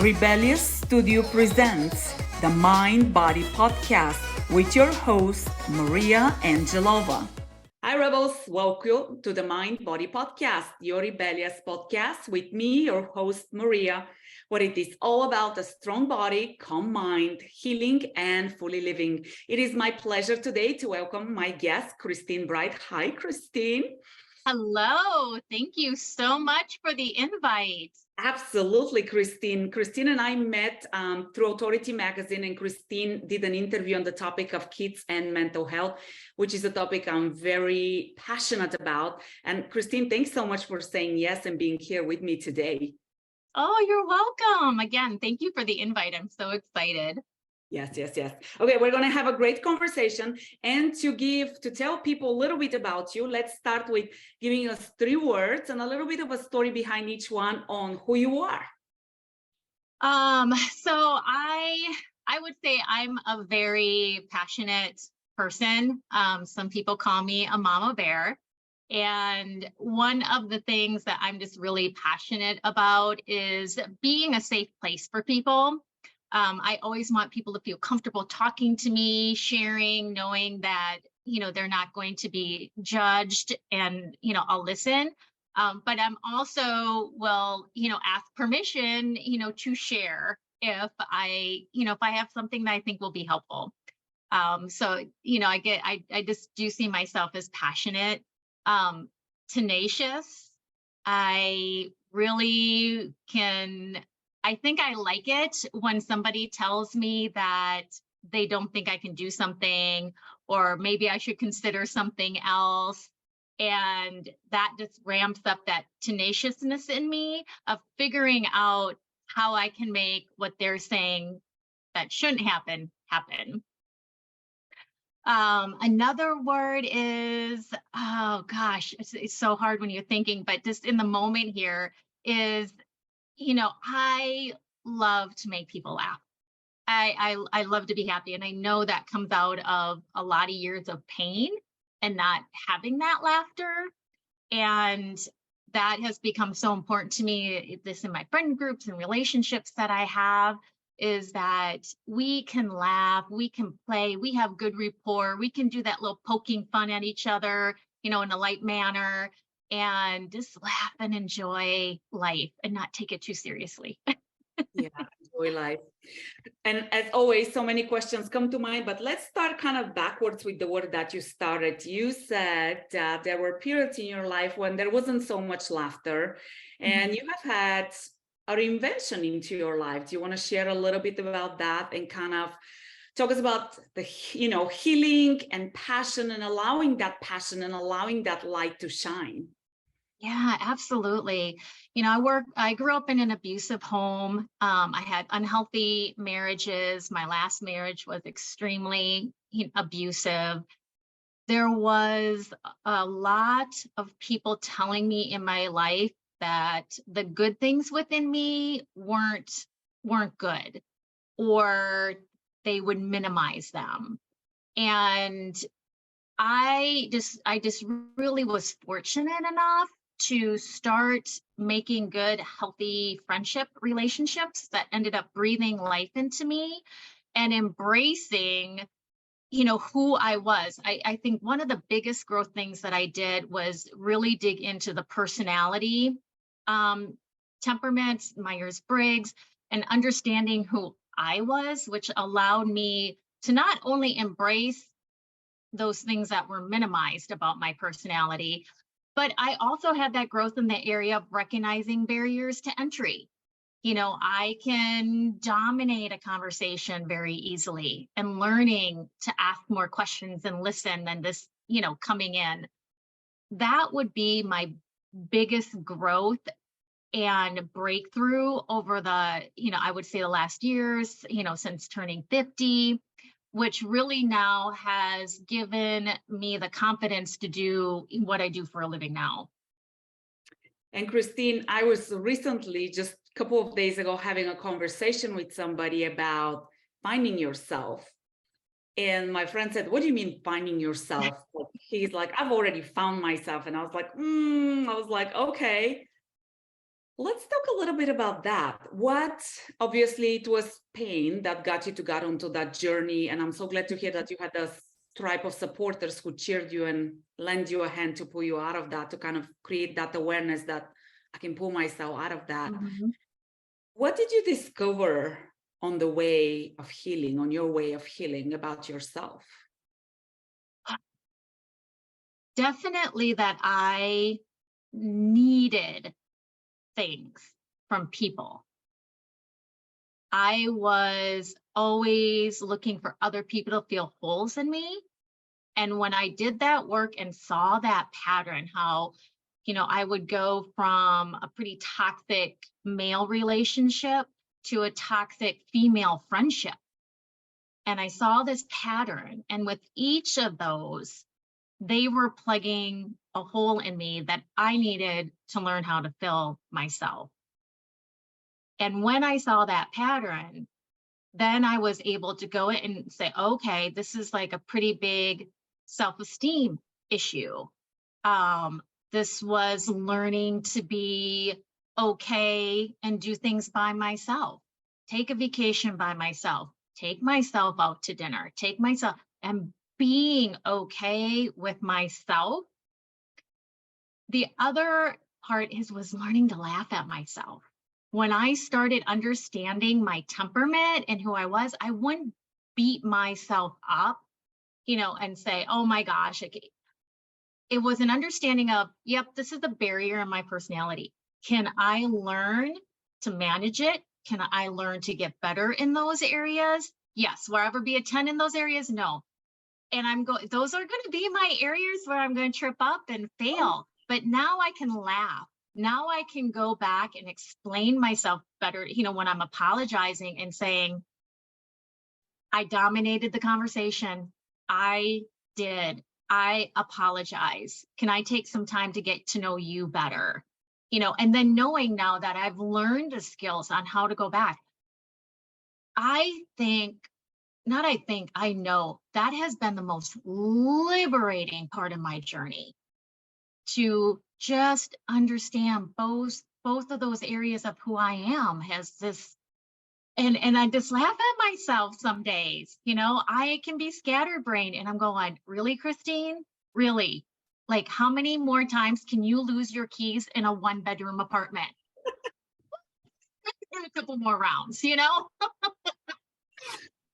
Rebellious Studio presents the Mind Body Podcast with your host, Maria Angelova. Hi, Rebels. Welcome to the Mind Body Podcast, your rebellious podcast with me, your host, Maria, where it is all about a strong body, calm mind, healing, and fully living. It is my pleasure today to welcome my guest, Christine Bright. Hi, Christine. Hello. Thank you so much for the invite. Absolutely, Christine. Christine and I met through Authority Magazine, and Christine did an interview on the topic of kids and mental health, which is a topic I'm very passionate about. And Christine, thanks so much for saying yes and being here with me today. Oh, you're welcome. Again, thank you for the invite. I'm so excited. Yes. Okay, we're going to have a great conversation. And to tell people a little bit about you, let's start with giving us 3 words and a little bit of a story behind each one on who you are. So I would say I'm a very passionate person. Some people call me a mama bear. And one of the things that I'm just really passionate about is being a safe place for people. I always want people to feel comfortable talking to me, sharing, knowing that, they're not going to be judged and, I'll listen. But I'm also ask permission, to share if if I have something that I think will be helpful. I just do see myself as passionate, tenacious. I really I think I like it when somebody tells me that they don't think I can do something, or maybe I should consider something else. And that just ramps up that tenaciousness in me of figuring out how I can make what they're saying that shouldn't happen. Another word is, oh gosh, it's so hard when you're thinking, but just in the moment here is, I love to make people laugh. I love to be happy. And I know that comes out of a lot of years of pain and not having that laughter. And that has become so important to me, this in my friend groups and relationships that I have, is that we can laugh, we can play, we have good rapport, we can do that little poking fun at each other, in a light manner, and just laugh and enjoy life and not take it too seriously. Yeah, enjoy life. And as always, so many questions come to mind, but let's start kind of backwards with the word that you started. You said that there were periods in your life when there wasn't so much laughter, and you have had a reinvention into your life. Do you want to share a little bit about that and kind of talk us about the, healing and passion and allowing that passion and allowing that light to shine? Yeah, absolutely. I grew up in an abusive home. I had unhealthy marriages. My last marriage was extremely abusive. There was a lot of people telling me in my life that the good things within me weren't good, or they would minimize them. And I just really was fortunate enough to start making good, healthy friendship relationships that ended up breathing life into me and embracing, who I was. I think one of the biggest growth things that I did was really dig into the personality, temperaments, Myers-Briggs, and understanding who I was, which allowed me to not only embrace those things that were minimized about my personality, but I also had that growth in the area of recognizing barriers to entry. I can dominate a conversation very easily, and learning to ask more questions and listen than this, coming in. That would be my biggest growth and breakthrough over the, I would say the last years, since turning 50, which really now has given me the confidence to do what I do for a living now. And Christine, I was recently, just a couple of days ago, having a conversation with somebody about finding yourself. And my friend said, "What do you mean finding yourself?" He's like, "I've already found myself." And I was like, okay. Let's talk a little bit about that. Obviously, it was pain that got you to get onto that journey. And I'm so glad to hear that you had a tribe of supporters who cheered you and lend you a hand to pull you out of that, to kind of create that awareness that I can pull myself out of that. Mhm. What did you discover on the way of healing, on your way of healing about yourself? Definitely that I needed things from people. I was always looking for other people to fill holes in me. And when I did that work and saw that pattern, how, I would go from a pretty toxic male relationship to a toxic female friendship. And I saw this pattern. And with each of those, they were plugging a hole in me that I needed to learn how to fill myself. And when I saw that pattern, then I was able to go in and say, okay, this is like a pretty big self-esteem issue. This was learning to be okay and do things by myself, take a vacation by myself, take myself out to dinner, take myself and being okay with myself. The other part was learning to laugh at myself. When I started understanding my temperament and who I was, I wouldn't beat myself up, and say, oh my gosh, it was an understanding of, yep, this is the barrier in my personality. Can I learn to manage it? Can I learn to get better in those areas? Yes. Will I ever be a 10 in those areas? No. And those are going to be my areas where I'm going to trip up and fail. But now I can laugh. Now I can go back and explain myself better, when I'm apologizing and saying, I dominated the conversation. I did. I apologize. Can I take some time to get to know you better? And then knowing now that I've learned the skills on how to go back, I know that has been the most liberating part of my journey, to just understand both of those areas of who I am has this. And I just laugh at myself some days. I can be scatterbrained and I'm going, really, Christine? Really? Like, how many more times can you lose your keys in a 1-bedroom apartment? A couple more rounds,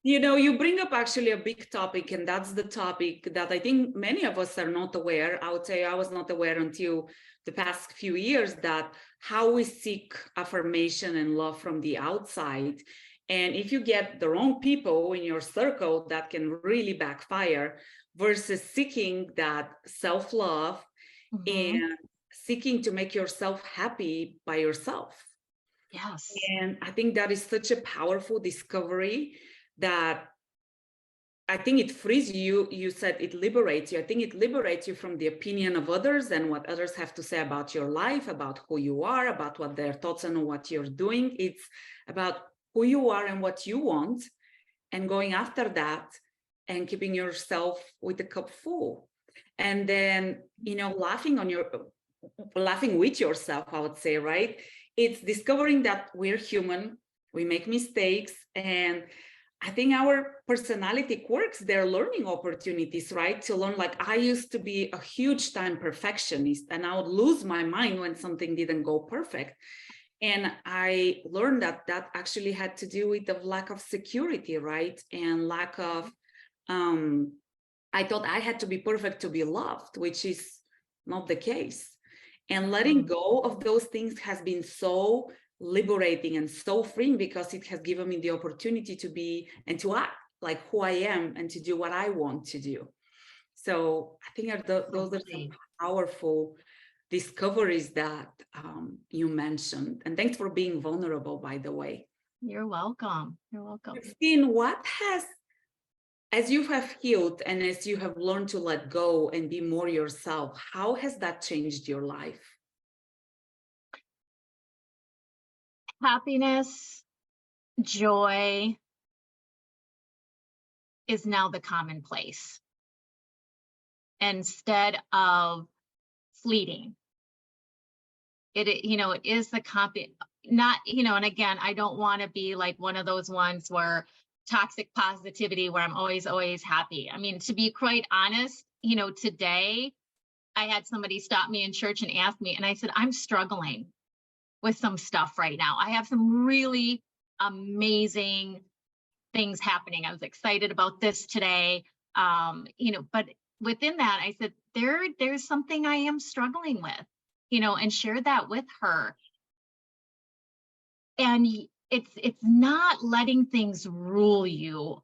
You bring up actually a big topic, and that's the topic that I think many of us are not aware. I would say I was not aware until the past few years, that how we seek affirmation and love from the outside. And if you get the wrong people in your circle, that can really backfire, versus seeking that self-love Mm-hmm. and seeking to make yourself happy by yourself. Yes. And I think that is such a powerful discovery that I think it frees you. You said it liberates you. I think it liberates you from the opinion of others and what others have to say about your life, about who you are, about what their thoughts and what you're doing. It's about who you are and what you want, and going after that and keeping yourself with the cup full. And then, laughing with yourself, I would say, right? It's discovering that we're human, we make mistakes, and I think our personality quirks, they're learning opportunities, right? To learn, like I used to be a huge time perfectionist, and I would lose my mind when something didn't go perfect. And I learned that that actually had to do with the lack of security, right? And lack of, I thought I had to be perfect to be loved, which is not the case. And letting go of those things has been so liberating and so freeing, because it has given me the opportunity to be and to act like who I am and to do what I want to do. So I think those are some powerful discoveries that you mentioned. And thanks for being vulnerable, by the way. You're welcome. You're welcome. Christine, as you have healed and as you have learned to let go and be more yourself, how has that changed your life? Happiness, joy is now the commonplace instead of fleeting. it is the not, and again, I don't want to be like one of those ones where toxic positivity, where I'm always happy. I mean, to be quite honest, today I had somebody stop me in church and ask me, and I said, I'm struggling with some stuff right now. I have some really amazing things happening. I was excited about this today. But within that, I said, there's something I am struggling with, and share that with her. And it's not letting things rule you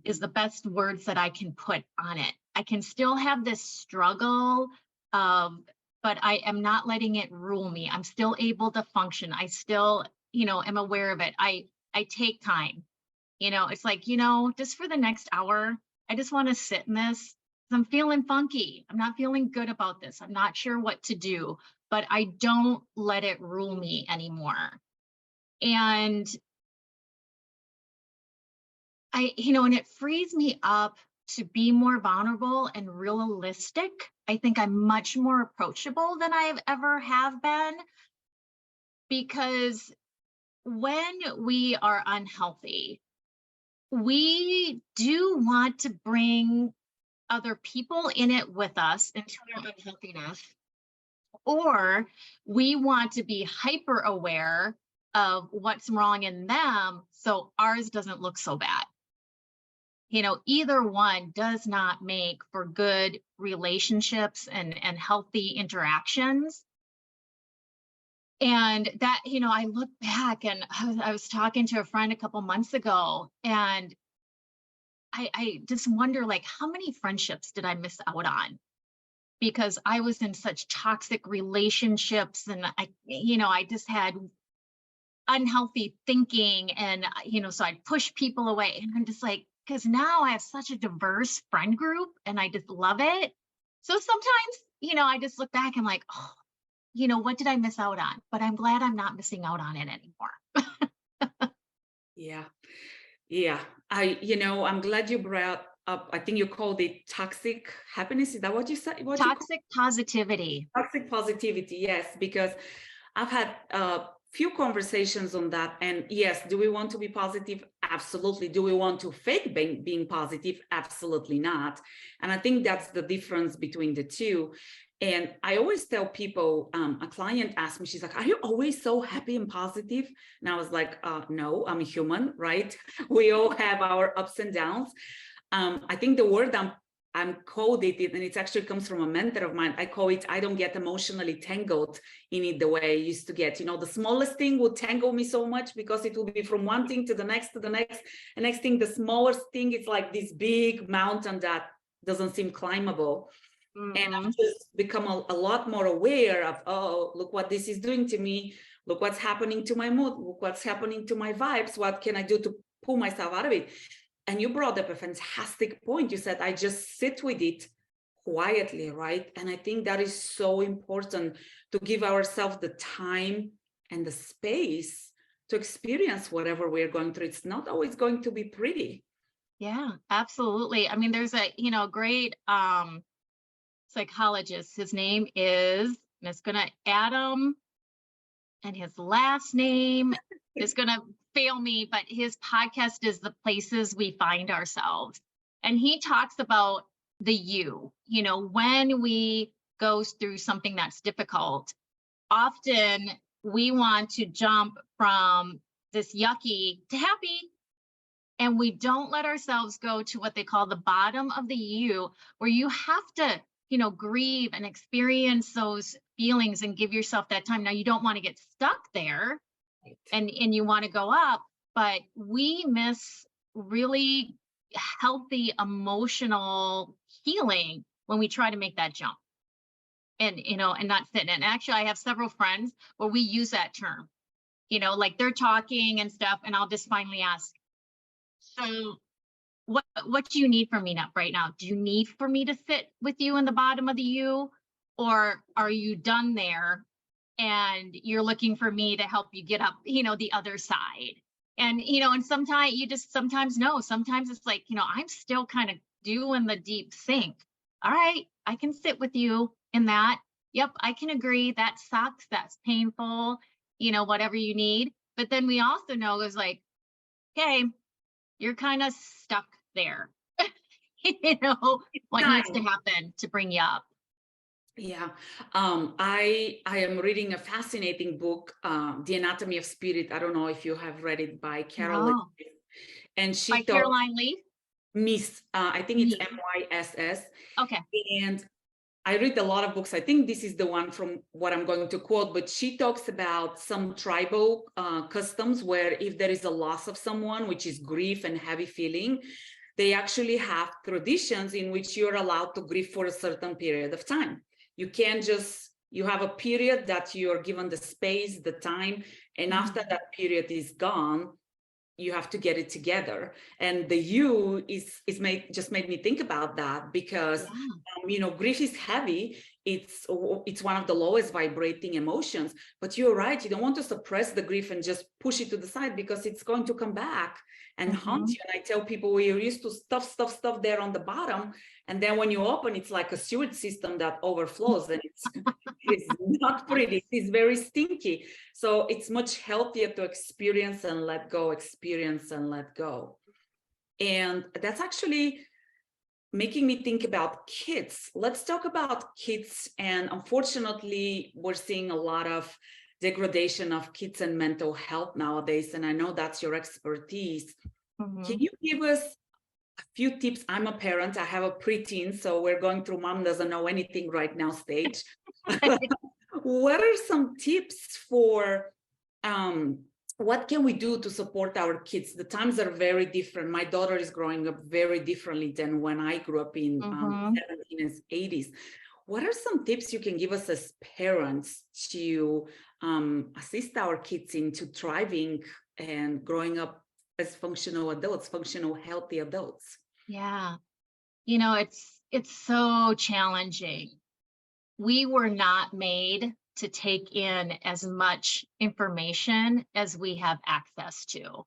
is the best words that I can put on it. I can still have this struggle but I am not letting it rule me. I'm still able to function. I still, am aware of it. I take time. It's like, just for the next hour, I just want to sit in this. I'm feeling funky. I'm not feeling good about this. I'm not sure what to do, but I don't let it rule me anymore. And and it frees me up to be more vulnerable and realistic. I think I'm much more approachable than I ever have been, because when we are unhealthy, we do want to bring other people in it with us into their unhealthiness, or we want to be hyper aware of what's wrong in them so ours doesn't look so bad. Either one does not make for good relationships and healthy interactions. And that, I look back, and I was talking to a friend a couple months ago, and I just wonder, like, how many friendships did I miss out on? Because I was in such toxic relationships, and I just had unhealthy thinking, and, so I'd push people away. And I'm just like, because now I have such a diverse friend group and I just love it. So sometimes, I just look back and like, oh, what did I miss out on? But I'm glad I'm not missing out on it anymore. Yeah. Yeah. I'm glad you brought up, I think you called it toxic happiness. Is that what you said? Toxic positivity. Toxic positivity. Yes. Because I've had few conversations on that. And yes, do we want to be positive? Absolutely. Do we want to fake being positive? Absolutely not. And I think that's the difference between the two. And I always tell people, a client asked me, she's like, are you always so happy and positive? And I was like, no, I'm a human, right? We all have our ups and downs. I think the word I'm called it, and it actually comes from a mentor of mine. I call it, I don't get emotionally tangled in it the way I used to get. The smallest thing would tangle me so much because it would be from one thing to the next, and next thing, the smallest thing is like this big mountain that doesn't seem climbable. Mm-hmm. And I've just become a lot more aware of, oh, look what this is doing to me. Look what's happening to my mood. Look what's happening to my vibes. What can I do to pull myself out of it? And you brought up a fantastic point. You said, I just sit with it quietly, right? And I think that is so important, to give ourselves the time and the space to experience whatever we're going through. It's not always going to be pretty. Yeah, absolutely. I mean, there's a, great psychologist. His name is, and it's going to Adam, and his last name is going to fail me, but his podcast is The Places We Find Ourselves. And he talks about the you, when we go through something that's difficult, often we want to jump from this yucky to happy. And we don't let ourselves go to what they call the bottom of the you, where you have to, grieve and experience those feelings and give yourself that time. Now, you don't want to get stuck there. And you want to go up, but we miss really healthy emotional healing when we try to make that jump and not sit in. And actually, I have several friends where we use that term, like they're talking and stuff, and I'll just finally ask, so what do you need from me right now? Do you need for me to sit with you in the bottom of the U, or are you done there and you're looking for me to help you get up, the other side? And, and sometimes no, sometimes it's like, I'm still kind of doing the deep sink. All right, I can sit with you in that. Yep, I can agree. That sucks. That's painful, whatever you need. But then we also know is like, okay, you're kind of stuck there. What needs to Time. happen to bring you up? Yeah, I am reading a fascinating book, The Anatomy of Spirit. I don't know if you have read it by Carol, No. and By she talks Caroline Leaf? Miss. I think it's Me. MYSS, Okay. and I read a lot of books. I think this is the one from what I'm going to quote, but she talks about some tribal customs where if there is a loss of someone, which is grief and heavy feeling, they actually have traditions in which you're allowed to grieve for a certain period of time. You can't just, you have a period that you're given the space, the time, and after that period is gone, you have to get it together. And the you is made me think about that because Yeah. grief is heavy. It's one of the lowest vibrating emotions, but you're right, you don't want to suppress the grief and just push it to the side because it's going to come back and haunt Hmm. you. And I tell people, we're used to stuff there on the bottom, and then when you open, it's like a sewage system that overflows, and it's not pretty, it's very stinky. So it's much healthier to experience and let go, experience and let go. And that's actually making me think about kids. Let's talk about kids. And unfortunately, we're seeing a lot of degradation of kids and mental health nowadays. And I know that's your expertise. Can Hmm. you give us a few tips? I'm a parent, I have a preteen, so we're going through mom doesn't know anything right now stage. What are some tips for what can we do to support our kids? The times are very different. My daughter is growing up very differently than when I grew up in Hmm. 70s and 80s. What are some tips you can give us as parents to assist our kids into thriving and growing up as functional adults, functional, healthy adults? Yeah. It's so challenging. We were not made to take in as much information as we have access to.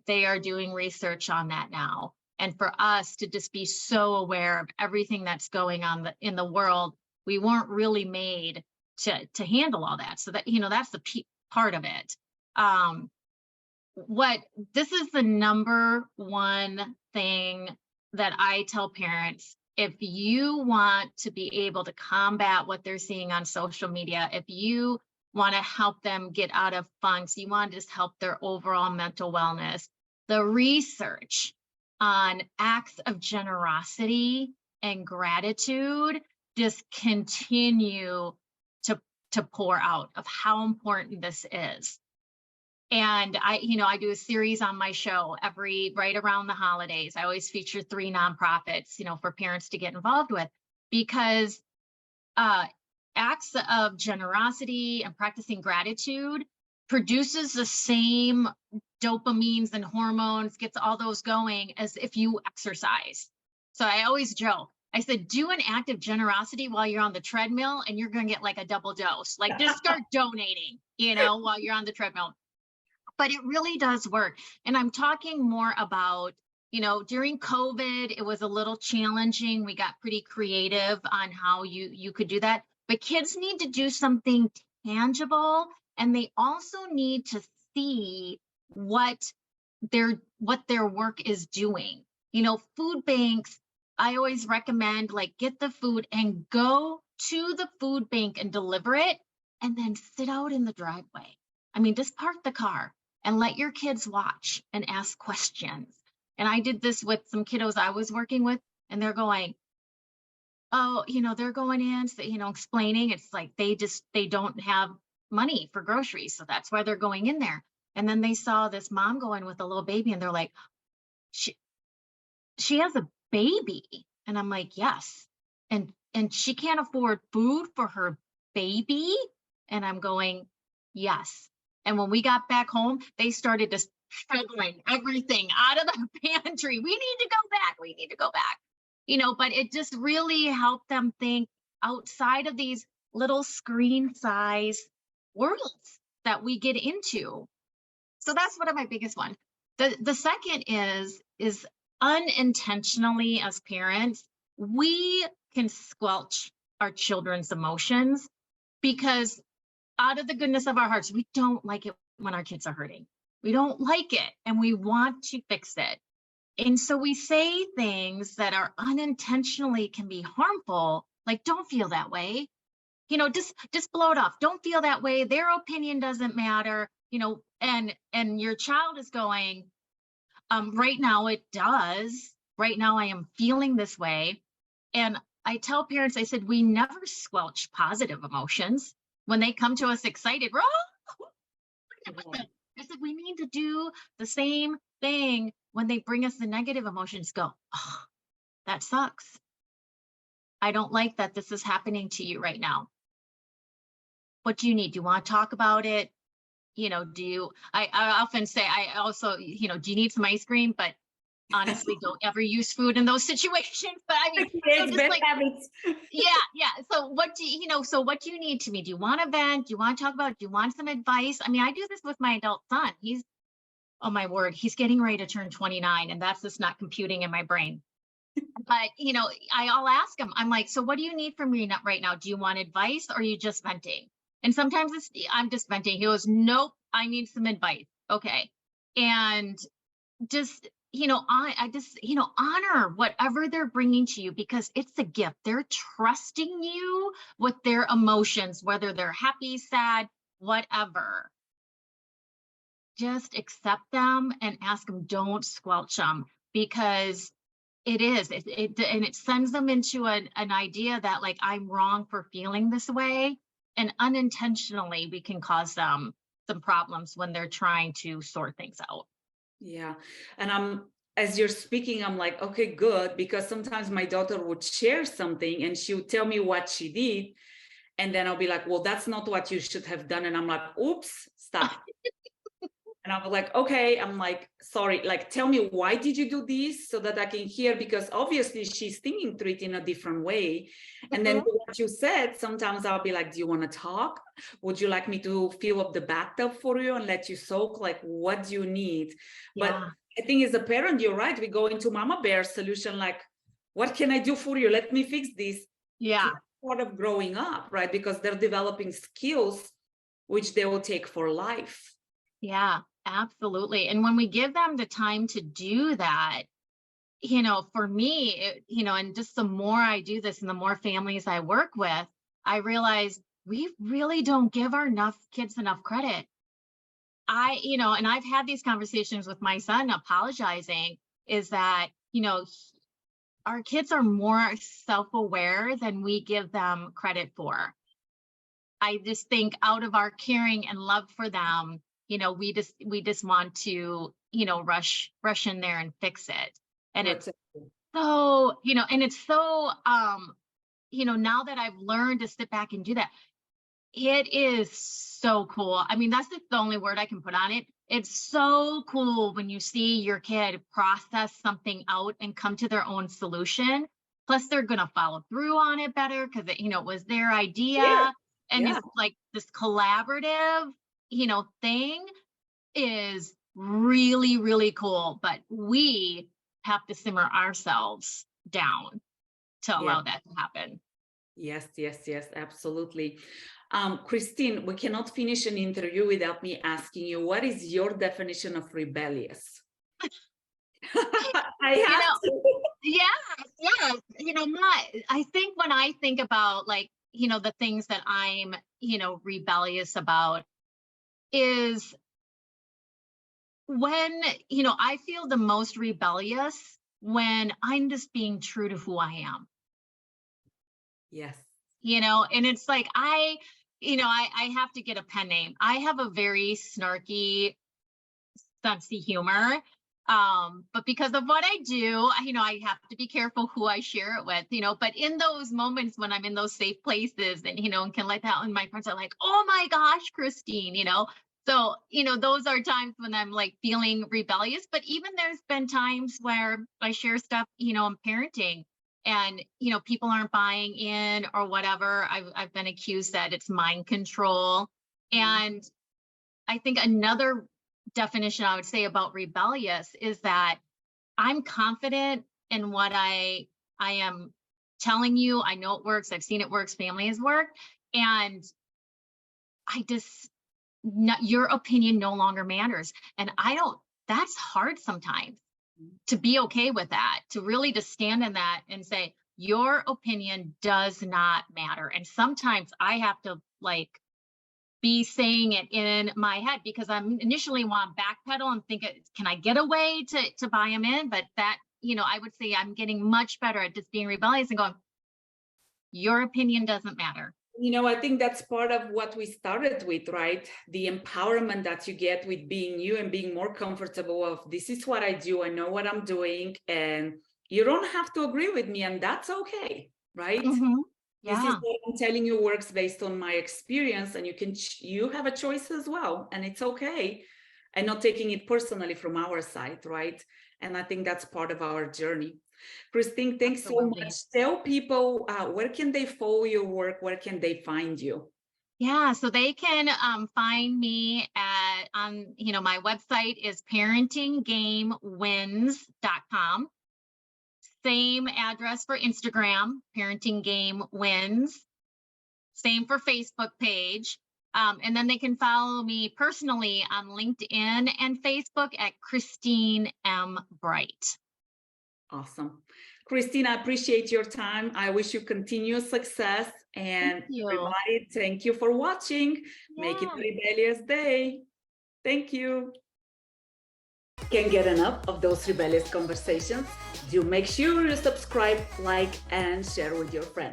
They are doing research on that now. And for us to just be so aware of everything that's going on in the world, we weren't really made to handle all that. So that, that's the part of it. Um, what This is the number one thing that I tell parents. If you want to be able to combat what they're seeing on social media, if you want to help them get out of funks, you want to just help their overall mental wellness, the research on acts of generosity and gratitude just continue to pour out of how important this is. And I do a series on my show right around the holidays. I always feature 3 nonprofits, for parents to get involved with, because uh, acts of generosity and practicing gratitude produces the same dopamines and hormones, gets all those going as if you exercise. So I always joke. I said, do an act of generosity while you're on the treadmill and you're going to get like a double dose. Like just start donating, while you're on the treadmill. But it really does work. And I'm talking more about, during COVID, it was a little challenging. We got pretty creative on how you could do that. But kids need to do something tangible, and they also need to see what their work is doing. Food banks, I always recommend like get the food and go to the food bank and deliver it, and then sit out in the driveway. I mean, just park the car and let your kids watch and ask questions. And I did this with some kiddos I was working with, and they're going, oh, they're going in, so, explaining it's like they don't have money for groceries. So that's why they're going in there. And then they saw this mom go in with a little baby, and they're like, she has a baby. And I'm like, yes. And she can't afford food for her baby. And I'm going, yes. And when we got back home, they started just struggling everything out of the pantry. We need to go back. We need to go back. But it just really helped them think outside of these little screen size worlds that we get into. So that's one of my biggest one. The second is unintentionally, as parents, we can squelch our children's emotions, because out of the goodness of our hearts, we don't like it when our kids are hurting. We don't like it and we want to fix it. And so we say things that are unintentionally can be harmful, like, don't feel that way. Just blow it off. Don't feel that way. Their opinion doesn't matter, and your child is going, right now it does. Right now I am feeling this way. And I tell parents, I said, we never squelch positive emotions. When they come to us excited, we're I said, we need to do the same thing when they bring us the negative emotions. Go, oh, that sucks. I don't like that this is happening to you right now. What do you need? Do you want to talk about it? I often say, I also, do you need some ice cream? But honestly, don't ever use food in those situations. But I mean, It's bad habits. yeah. So what do you need to me? Do you want to vent? Do you want to talk about it? Do you want some advice? I mean, I do this with my adult son. Oh my word, he's getting ready to turn 29, and that's just not computing in my brain. But, I'll ask him, I'm like, so what do you need from me right now? Do you want advice, or are you just venting? And sometimes I'm just venting. He goes, nope, I need some advice. Okay. And just, I just, honor whatever they're bringing to you, because it's a gift. They're trusting you with their emotions, whether they're happy, sad, whatever. Just accept them and ask them, don't squelch them, because and it sends them into an idea that, like, I'm wrong for feeling this way. And unintentionally, we can cause them some problems when they're trying to sort things out. Yeah. And as you're speaking, I'm like, okay, good. Because sometimes my daughter would share something and she would tell me what she did. And then I'll be like, well, that's not what you should have done. And I'm like, oops, stop. And I was like, okay, I'm like, sorry, like, tell me, why did you do this, so that I can hear? Because obviously she's thinking through it in a different way. And then what you said, sometimes I'll be like, do you want to talk? Would you like me to fill up the bathtub for you and let you soak? Like, what do you need? Yeah. But I think as a parent, you're right. We go into mama bear solution, like, what can I do for you? Let me fix this. Yeah. Part of growing up, right? Because they're developing skills which they will take for life. Yeah, absolutely. And when we give them the time to do that, for me, and just the more I do this and the more families I work with, I realize we really don't give our kids enough credit. And I've had these conversations with my son apologizing, is that, our kids are more self-aware than we give them credit for. I just think out of our caring and love for them, we just want to, rush in there and fix it. And it's so, and it's so, now that I've learned to sit back and do that, it is so cool. I mean, that's just the only word I can put on it. It's so cool when you see your kid process something out and come to their own solution. Plus, they're going to follow through on it better because it was their idea. Yeah. And it's like this collaborative, thing is really, really cool. But we have to simmer ourselves down to allow that to happen. Yes, absolutely. Christine, we cannot finish an interview without me asking you, what is your definition of rebellious? I have to. I think when I think about, like, the things that I'm, rebellious about is when, I feel the most rebellious when I'm just being true to who I am. Yes. And it's like, I have to get a pen name. I have a very snarky sense of humor. But because of what I do, I have to be careful who I share it with, but in those moments when I'm in those safe places and, and can let that, and my friends are like, oh my gosh, Christine, so, those are times when I'm like feeling rebellious, but even there's been times where I share stuff, I'm parenting and, people aren't buying in or whatever. I've been accused that it's mind control. And I think another definition I would say about rebellious is that I'm confident in what I am telling you, I know it works. I've seen it works. Family has worked. And your opinion no longer matters. And that's hard sometimes to be okay with that, to really just stand in that and say, your opinion does not matter. And sometimes I have to be saying it in my head, because I'm initially want to backpedal and think, can I get away to buy them in? But that, I would say I'm getting much better at just being rebellious and going, your opinion doesn't matter. I think that's part of what we started with, right? The empowerment that you get with being you and being more comfortable of, this is what I do. I know what I'm doing, and you don't have to agree with me, and that's okay, right? Mm-hmm. Yeah. This is what I'm telling you works based on my experience, and you have a choice as well, and it's okay, and not taking it personally from our side, right? And I think that's part of our journey. Christine, thanks Absolutely. so much. Tell people where can they follow your work? Where can they find you? Yeah, so they can find me on my website is parentinggamewins.com. Same address for Instagram, Parenting Game Wins. Same for Facebook page. And then they can follow me personally on LinkedIn and Facebook at Christine M. Bright. Awesome. Christine, I appreciate your time. I wish you continuous success. And everybody, thank you for watching. Yeah. Make it a rebellious day. Thank you. Can't get enough of those rebellious conversations? Do make sure you subscribe, like, and share with your friends.